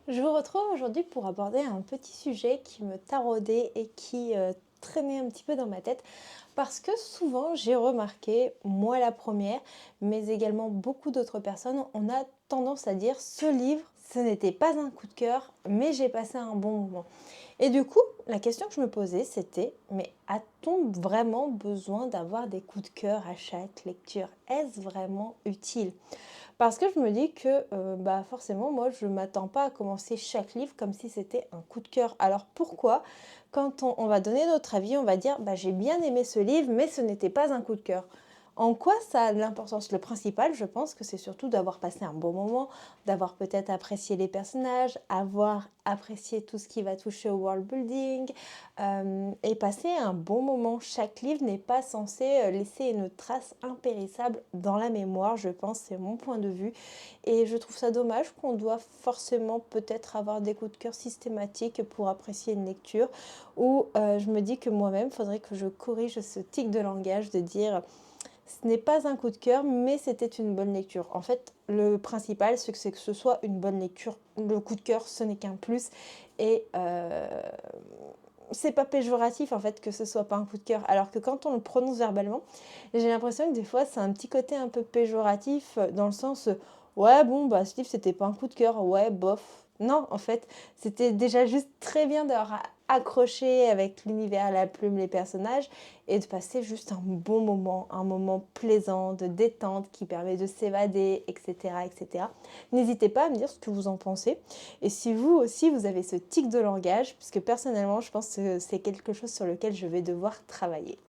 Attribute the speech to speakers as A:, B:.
A: Je vous retrouve aujourd'hui pour aborder un petit sujet qui me taraudait et qui traînait un petit peu dans ma tête parce que souvent j'ai remarqué, moi la première, mais également beaucoup d'autres personnes, on a tendance à dire ce livre, ce n'était pas un coup de cœur, mais j'ai passé un bon moment. Et du coup, la question que je me posais, c'était, mais a-t-on vraiment besoin d'avoir des coups de cœur à chaque lecture? Est-ce vraiment utile? Parce que je me dis que, bah, forcément, moi, je m'attends pas à commencer chaque livre comme si c'était un coup de cœur. Alors pourquoi, quand on va donner notre avis, on va dire: «Bah, j'ai bien aimé ce livre, mais ce n'était pas un coup de cœur». En quoi ça a de l'importance? Le principal, je pense que c'est surtout d'avoir passé un bon moment, d'avoir peut-être apprécié les personnages, avoir apprécié tout ce qui va toucher au world building, et passer un bon moment. Chaque livre n'est pas censé, laisser une trace impérissable dans la mémoire, je pense, c'est mon point de vue et je trouve ça dommage qu'on doit forcément peut-être avoir des coups de cœur systématiques pour apprécier une lecture ou je me dis que moi-même, il faudrait que je corrige ce tic de langage de dire: «Ce n'est pas un coup de cœur, mais c'était une bonne lecture». En fait, le principal, c'est que ce soit une bonne lecture. Le coup de cœur, ce n'est qu'un plus et c'est pas péjoratif en fait que ce soit pas un coup de cœur. Alors que quand on le prononce verbalement, j'ai l'impression que des fois c'est un petit côté un peu péjoratif dans le sens ouais bon bah ce livre c'était pas un coup de cœur, ouais bof. Non en fait c'était déjà juste très bien d'avoir accroché avec l'univers, la plume, les personnages et de passer juste un bon moment, un moment plaisant, de détente qui permet de s'évader, etc. etc. N'hésitez pas à me dire ce que vous en pensez. Et si vous aussi, vous avez ce tic de langage, puisque personnellement, je pense que c'est quelque chose sur lequel je vais devoir travailler.